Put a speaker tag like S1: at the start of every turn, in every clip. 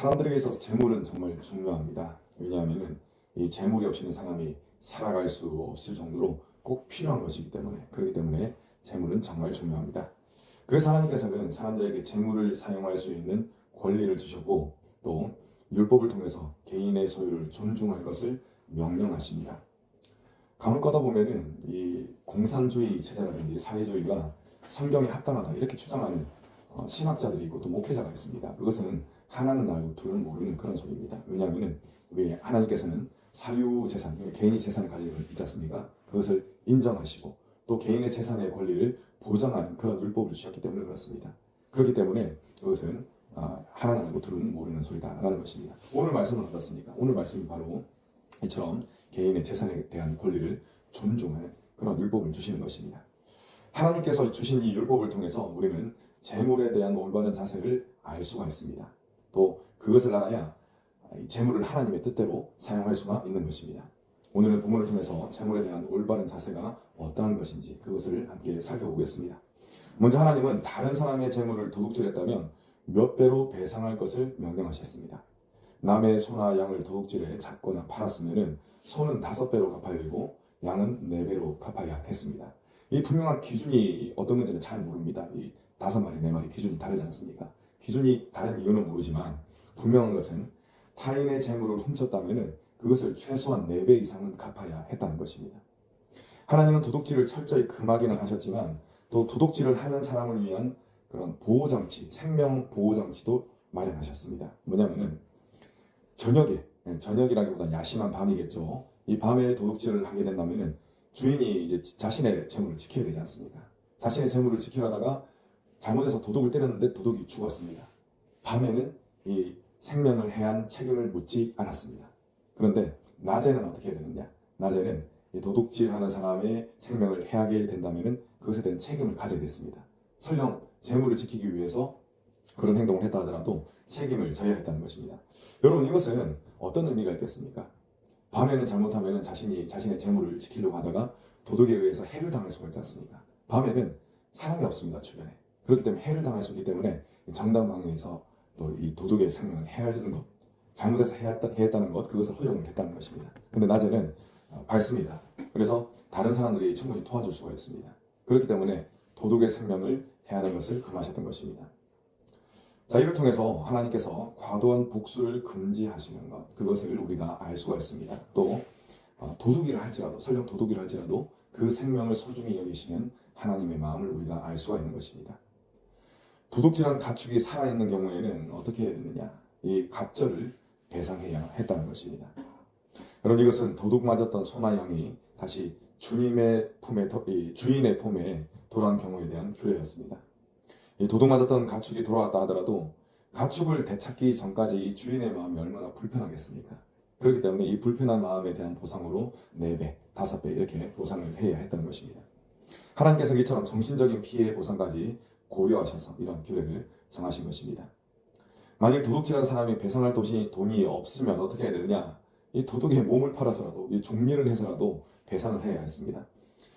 S1: 사람들에게 있어서 재물은 정말 중요합니다. 왜냐하면 이 재물이 없이는 사람이 살아갈 수 없을 정도로 꼭 필요한 것이기 때문에, 그렇기 때문에 재물은 정말 중요합니다. 그래서 하나님께서는 사람들에게 재물을 사용할 수 있는 권리를 주셨고, 또 율법을 통해서 개인의 소유를 존중할 것을 명령하십니다. 간혹 가다 보면은 이 공산주의 체제라든지 사회주의가 성경에 합당하다 이렇게 주장하는 신학자들이 있고 또 목회자가 있습니다. 그것은 하나는 알고 둘은 모르는 그런 소리입니다. 왜냐하면 우리 하나님께서는 사유 재산, 개인이 재산을 가지고 있지 않습니까? 그것을 인정하시고 또 개인의 재산의 권리를 보장하는 그런 율법을 주셨기 때문에 그렇습니다. 그렇기 때문에 그것은 하나는 알고 둘은 모르는 소리다라는 것입니다. 오늘 말씀은 어떻습니까? 오늘 말씀이 바로 이처럼 개인의 재산에 대한 권리를 존중하는 그런 율법을 주시는 것입니다. 하나님께서 주신 이 율법을 통해서 우리는 재물에 대한 올바른 자세를 알 수가 있습니다. 또 그것을 알아야 재물을 하나님의 뜻대로 사용할 수가 있는 것입니다. 오늘은 본문을 통해서 재물에 대한 올바른 자세가 어떠한 것인지 그것을 함께 살펴보겠습니다. 먼저 하나님은 다른 사람의 재물을 도둑질했다면 몇 배로 배상할 것을 명령하셨습니다. 남의 소나 양을 도둑질해 잡거나 팔았으면 소는 5배로 갚아야 되고 양은 4배로 갚아야 했습니다. 이 분명한 기준이 어떤 건지는 잘 모릅니다. 이 5마리, 4마리 기준이 다르지 않습니까? 기준이 다른 이유는 모르지만 분명한 것은 타인의 재물을 훔쳤다면 그것을 최소한 4배 이상은 갚아야 했다는 것입니다. 하나님은 도둑질을 철저히 금하기는 하셨지만 또 도둑질을 하는 사람을 위한 그런 보호장치, 생명 보호장치도 마련하셨습니다. 뭐냐면은 저녁이라기보다는 야심한 밤이겠죠. 이 밤에 도둑질을 하게 된다면은 주인이 이제 자신의 재물을 지켜야 되지 않습니까? 자신의 재물을 지키려다가 잘못해서 도둑을 때렸는데 도둑이 죽었습니다. 밤에는 이 생명을 해한 책임을 묻지 않았습니다. 그런데 낮에는 어떻게 해야 되느냐? 낮에는 이 도둑질하는 사람의 생명을 해하게 된다면은 그것에 대한 책임을 가져야 됐습니다. 설령 재물을 지키기 위해서 그런 행동을 했다 하더라도 책임을 져야 했다는 것입니다. 여러분, 이것은 어떤 의미가 있겠습니까? 밤에는 잘못하면 자신의 재물을 지키려고 하다가 도둑에 의해서 해를 당할 수가 있지 않습니까? 밤에는 사람이 없습니다, 주변에. 그렇기 때문에 해를 당할 수 있기 때문에 정당방위에서 또 이 도둑의 생명을 해하는 것, 잘못해서 해했다는 것, 그것을 허용을 했다는 것입니다. 근데 낮에는 밝습니다. 그래서 다른 사람들이 충분히 도와줄 수가 있습니다. 그렇기 때문에 도둑의 생명을 해하는 것을 금하셨던 것입니다. 자, 이를 통해서 하나님께서 과도한 복수를 금지하시는 것, 그것을 우리가 알 수가 있습니다. 또 도둑이라 할지라도, 설령 도둑이라 할지라도 그 생명을 소중히 여기시는 하나님의 마음을 우리가 알 수가 있는 것입니다. 도둑질한 가축이 살아있는 경우에는 어떻게 해야 되느냐? 이 갑절을 배상해야 했다는 것입니다. 여러분, 이것은 도둑 맞았던 소나 양이 다시 주인의 품에 돌아온 경우에 대한 규례였습니다. 이 도둑 맞았던 가축이 돌아왔다 하더라도 가축을 되찾기 전까지 이 주인의 마음이 얼마나 불편하겠습니까? 그렇기 때문에 이 불편한 마음에 대한 보상으로 4배, 5배 이렇게 보상을 해야 했다는 것입니다. 하나님께서 이처럼 정신적인 피해 보상까지 고려하셔서 이런 규례를 정하신 것입니다. 만일 도둑질한 사람이 배상할 돈이 없으면 어떻게 해야 되느냐? 이 도둑의 몸을 팔아서라도, 이 종리를 해서라도 배상을 해야 했습니다.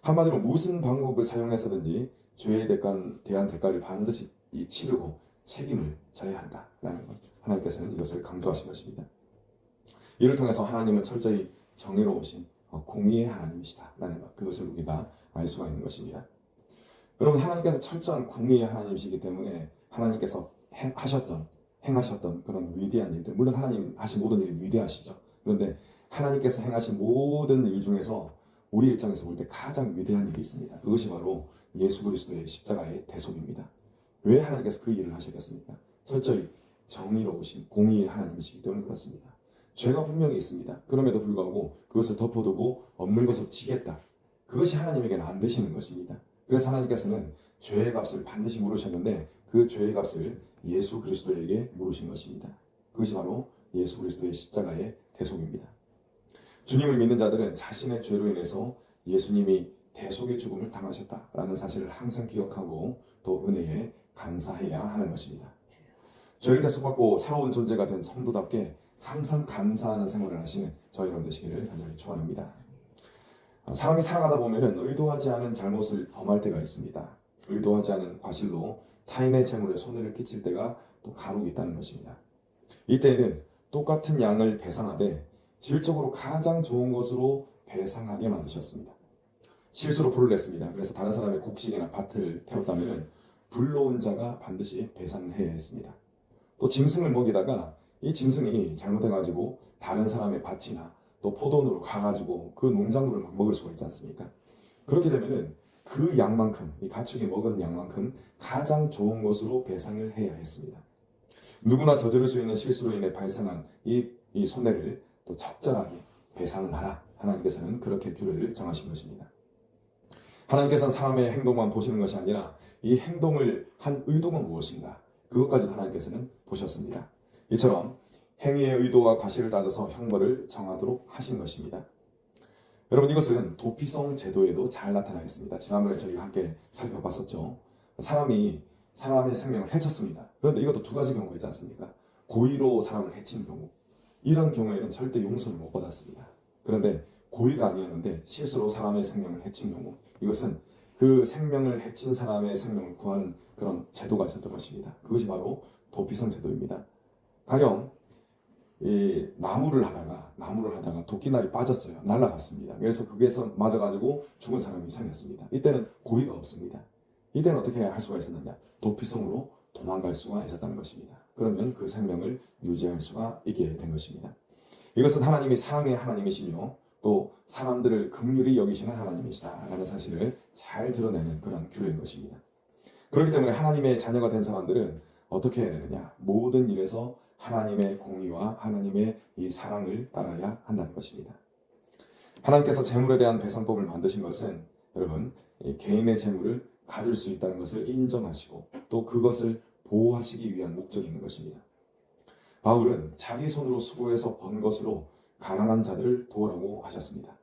S1: 한마디로 무슨 방법을 사용해서든지 죄에 대한 대가를 반드시 치르고 책임을 져야 한다라는 것, 하나님께서는 이것을 강조하신 것입니다. 이를 통해서 하나님은 철저히 정의로우신 공의의 하나님이시다라는 것, 그것을 우리가 알 수가 있는 것입니다. 여러분, 하나님께서 철저한 공의의 하나님이시기 때문에 하나님께서 행하셨던 그런 위대한 일들, 물론 하나님 하신 모든 일이 위대하시죠. 그런데 하나님께서 행하신 모든 일 중에서 우리 입장에서 볼 때 가장 위대한 일이 있습니다. 그것이 바로 예수 그리스도의 십자가의 대속입니다. 왜 하나님께서 그 일을 하셨겠습니까? 철저히 정의로우신 공의의 하나님이시기 때문에 그렇습니다. 죄가 분명히 있습니다. 그럼에도 불구하고 그것을 덮어두고 없는 것을 지겠다. 그것이 하나님에게는 안 되시는 것입니다. 그래서 하나님께서는 죄의 값을 반드시 물으셨는데 그 죄의 값을 예수 그리스도에게 물으신 것입니다. 그것이 바로 예수 그리스도의 십자가의 대속입니다. 주님을 믿는 자들은 자신의 죄로 인해서 예수님이 대속의 죽음을 당하셨다라는 사실을 항상 기억하고 또 은혜에 감사해야 하는 것입니다. 죄를 대속받고 새로운 존재가 된 성도답게 항상 감사하는 생활을 하시는 저희 여러분 되시기를 간절히 축원합니다. 사람이 살아가다 보면 의도하지 않은 잘못을 범할 때가 있습니다. 의도하지 않은 과실로 타인의 재물에 손해를 끼칠 때가 또 간혹 있다는 것입니다. 이때에는 똑같은 양을 배상하되 질적으로 가장 좋은 것으로 배상하게 만드셨습니다. 실수로 불을 냈습니다. 그래서 다른 사람의 곡식이나 밭을 태웠다면 불러온 자가 반드시 배상을 해야 했습니다. 또 짐승을 먹이다가 이 짐승이 잘못해가지고 다른 사람의 밭이나 또 포도원으로 가가지고 그 농작물을 막 먹을 수가 있지 않습니까? 그렇게 되면은 그 양만큼, 이 가축이 먹은 양만큼 가장 좋은 것으로 배상을 해야 했습니다. 누구나 저지를 수 있는 실수로 인해 발생한 이 손해를 또 적절하게 배상을 하라. 하나님께서는 그렇게 규례를 정하신 것입니다. 하나님께서는 사람의 행동만 보시는 것이 아니라 이 행동을 한 의도가 무엇인가, 그것까지 하나님께서는 보셨습니다. 이처럼 행위의 의도와 과실을 따져서 형벌을 정하도록 하신 것입니다. 여러분, 이것은 도피성 제도에도 잘 나타나 있습니다. 지난번에 저희가 함께 살펴봤었죠. 사람이 사람의 생명을 해쳤습니다. 그런데 이것도 두 가지 경우가 있지 않습니까? 고의로 사람을 해친 경우, 이런 경우에는 절대 용서를 못 받았습니다. 그런데 고의가 아니었는데 실수로 사람의 생명을 해친 경우, 이것은 그 생명을 해친 사람의 생명을 구하는 그런 제도가 있었던 것입니다. 그것이 바로 도피성 제도입니다. 가령 이 나무를 하다가 도끼날이 빠졌어요. 날아갔습니다. 그래서 그게서 맞아가지고 죽은 사람이 생겼습니다. 이때는 고의가 없습니다. 이때는 어떻게 할 수가 있었느냐? 도피성으로 도망갈 수가 있었다는 것입니다. 그러면 그 생명을 유지할 수가 있게 된 것입니다. 이것은 하나님이 사랑의 하나님이시며 또 사람들을 긍휼히 여기시는 하나님이시다라는 사실을 잘 드러내는 그런 규례인 것입니다. 그렇기 때문에 하나님의 자녀가 된 사람들은 어떻게 해야 되느냐? 모든 일에서 하나님의 공의와 하나님의 이 사랑을 따라야 한다는 것입니다. 하나님께서 재물에 대한 배상법을 만드신 것은 여러분, 개인의 재물을 가질 수 있다는 것을 인정하시고 또 그것을 보호하시기 위한 목적이 있는 것입니다. 바울은 자기 손으로 수고해서 번 것으로 가난한 자들을 도우라고 하셨습니다.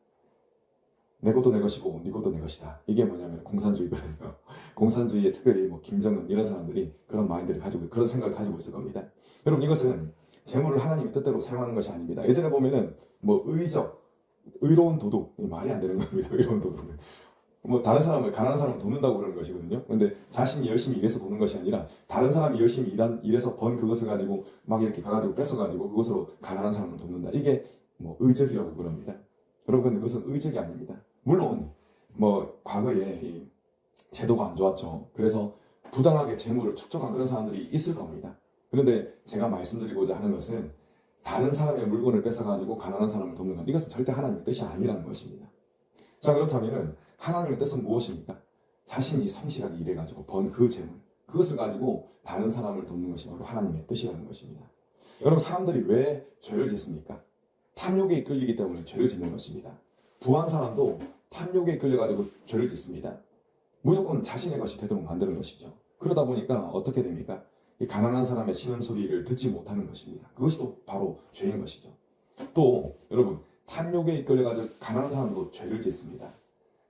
S1: 내 것도 내 것이고 네 것도 내 것이다. 이게 뭐냐면 공산주의거든요. 공산주의에 특별히 김정은 이런 사람들이 그런 마인드를 가지고 그런 생각을 가지고 있을 겁니다. 여러분, 이것은 재물을 하나님의 뜻대로 사용하는 것이 아닙니다. 예전에 보면은 의로운 도둑, 말이 안 되는 겁니다. 의로운 도둑은 다른 사람을, 가난한 사람을 돕는다고 그러는 것이거든요. 근데 자신이 열심히 일해서 도는 것이 아니라 다른 사람이 열심히 일해서 번 그것을 가지고 막 이렇게 가가지고 뺏어가지고 그것으로 가난한 사람을 돕는다. 이게 의적이라고 그럽니다. 여러분, 그것은 의적이 아닙니다. 물론 과거에 이 제도가 안 좋았죠. 그래서 부당하게 재물을 축적한 그런 사람들이 있을 겁니다. 그런데 제가 말씀드리고자 하는 것은 다른 사람의 물건을 뺏어가지고 가난한 사람을 돕는 것, 이것은 절대 하나님의 뜻이 아니라는 것입니다. 자, 그렇다면 하나님의 뜻은 무엇입니까? 자신이 성실하게 일해가지고 번 그 재물, 그것을 가지고 다른 사람을 돕는 것이 바로 하나님의 뜻이라는 것입니다. 여러분, 사람들이 왜 죄를 짓습니까? 탐욕에 이끌리기 때문에 죄를 짓는 것입니다. 부한 사람도 탐욕에 이끌려가지고 죄를 짓습니다. 무조건 자신의 것이 되도록 만드는 것이죠. 그러다 보니까 어떻게 됩니까? 이 가난한 사람의 신음소리를 듣지 못하는 것입니다. 그것이 또 바로 죄인 것이죠. 또 여러분, 탐욕에 이끌려가지고 가난한 사람도 죄를 짓습니다.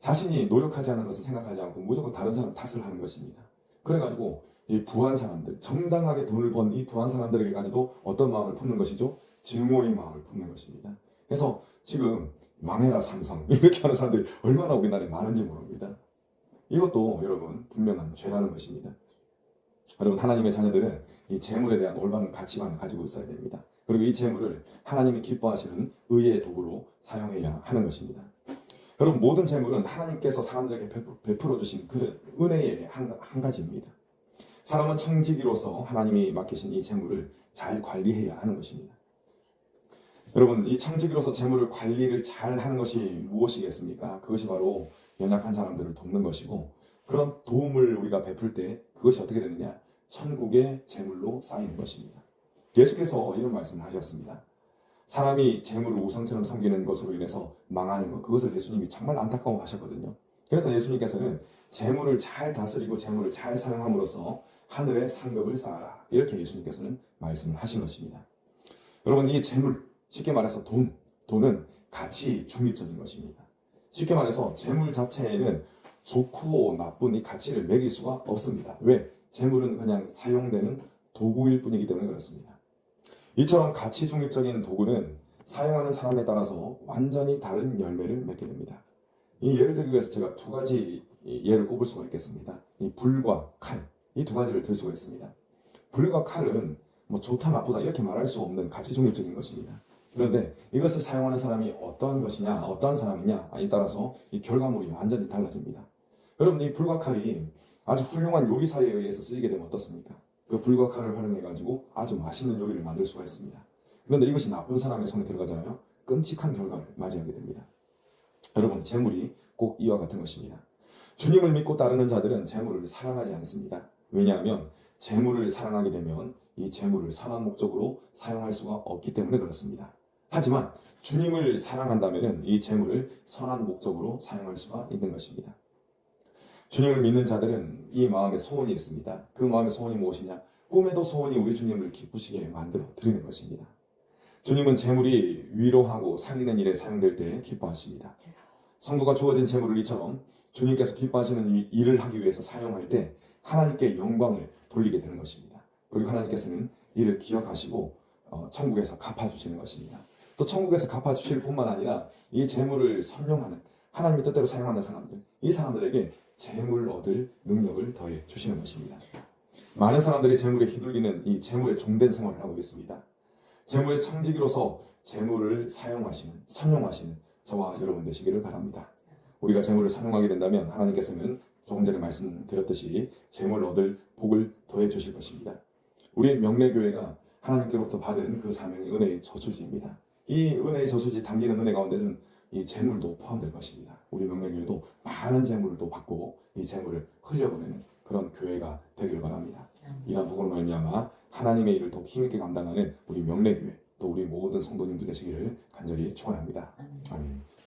S1: 자신이 노력하지 않은 것을 생각하지 않고 무조건 다른 사람 탓을 하는 것입니다. 그래가지고 이 부한 사람들, 정당하게 돈을 번 이 부한 사람들에게까지도 어떤 마음을 품는 것이죠? 증오의 마음을 품는 것입니다. 그래서 지금 망해라 삼성 이렇게 하는 사람들이 얼마나 우리나라에 많은지 모릅니다. 이것도 여러분 분명한 죄라는 것입니다. 여러분, 하나님의 자녀들은 이 재물에 대한 올바른 가치관을 가지고 있어야 됩니다. 그리고 이 재물을 하나님이 기뻐하시는 의의 도구로 사용해야 하는 것입니다. 여러분, 모든 재물은 하나님께서 사람들에게 베풀어 주신 그 은혜의 한 가지입니다. 사람은 청지기로서 하나님이 맡기신 이 재물을 잘 관리해야 하는 것입니다. 여러분, 이 청지기로서 재물을 관리를 잘 하는 것이 무엇이겠습니까? 그것이 바로 연약한 사람들을 돕는 것이고, 그런 도움을 우리가 베풀 때 그것이 어떻게 되느냐? 천국의 재물로 쌓이는 것입니다. 예수께서 이런 말씀을 하셨습니다. 사람이 재물을 우상처럼 섬기는 것으로 인해서 망하는 것, 그것을 예수님이 정말 안타까워하셨거든요. 그래서 예수님께서는 재물을 잘 다스리고 재물을 잘 사용함으로써 하늘의 상급을 쌓아라, 이렇게 예수님께서는 말씀을 하신 것입니다. 여러분, 이 재물, 쉽게 말해서 돈은 가치 중립적인 것입니다. 쉽게 말해서 재물 자체에는 좋고 나쁜 이 가치를 매길 수가 없습니다. 왜? 재물은 그냥 사용되는 도구일 뿐이기 때문에 그렇습니다. 이처럼 가치 중립적인 도구는 사용하는 사람에 따라서 완전히 다른 열매를 맺게 됩니다. 이 예를 들기 위해서 제가 두 가지 예를 꼽을 수가 있겠습니다. 이 불과 칼, 이 두 가지를 들 수가 있습니다. 불과 칼은 뭐 좋다 나쁘다 이렇게 말할 수 없는 가치 중립적인 것입니다. 그런데 이것을 사용하는 사람이 어떠한 것이냐, 어떠한 사람이냐에 따라서 이 결과물이 완전히 달라집니다. 여러분, 이 불과 칼이 아주 훌륭한 요리사에 의해서 쓰이게 되면 어떻습니까? 그 불과 칼을 활용해가지고 아주 맛있는 요리를 만들 수가 있습니다. 그런데 이것이 나쁜 사람의 손에 들어가잖아요. 끔찍한 결과를 맞이하게 됩니다. 여러분, 재물이 꼭 이와 같은 것입니다. 주님을 믿고 따르는 자들은 재물을 사랑하지 않습니다. 왜냐하면 재물을 사랑하게 되면 이 재물을 선한 목적으로 사용할 수가 없기 때문에 그렇습니다. 하지만 주님을 사랑한다면 이 재물을 선한 목적으로 사용할 수가 있는 것입니다. 주님을 믿는 자들은 이 마음에 소원이 있습니다. 그 마음의 소원이 무엇이냐? 꿈에도 소원이 우리 주님을 기쁘시게 만들어 드리는 것입니다. 주님은 재물이 위로하고 살리는 일에 사용될 때 기뻐하십니다. 성도가 주어진 재물을 이처럼 주님께서 기뻐하시는 일을 하기 위해서 사용할 때 하나님께 영광을 돌리게 되는 것입니다. 그리고 하나님께서는 이를 기억하시고 천국에서 갚아주시는 것입니다. 또 천국에서 갚아주실 뿐만 아니라 이 재물을 선용하는 하나님의 뜻대로 사용하는 사람들, 이 사람들에게 재물 얻을 능력을 더해 주시는 것입니다. 많은 사람들이 재물에 휘둘리는 이 재물의 종된 생활을 하고 있습니다. 재물의 청지기로서 재물을 사용하시는, 선용하시는 저와 여러분 되시기를 바랍니다. 우리가 재물을 선용하게 된다면 하나님께서는 조금 전에 말씀드렸듯이 재물을 얻을 복을 더해 주실 것입니다. 우리 명례교회가 하나님께로부터 받은 그 사명이 은혜의 저수지입니다. 이 은혜의 저수지 담기는 은혜 가운데는 이 재물도 포함될 것입니다. 우리 명례교회도 많은 재물을 또 받고 이 재물을 흘려보내는 그런 교회가 되기를 바랍니다. 이러한 복으로 말미암아 하나님의 일을 더욱 힘있게 감당하는 우리 명례교회 또 우리 모든 성도님들 되시기를 간절히 축원합니다. 아멘.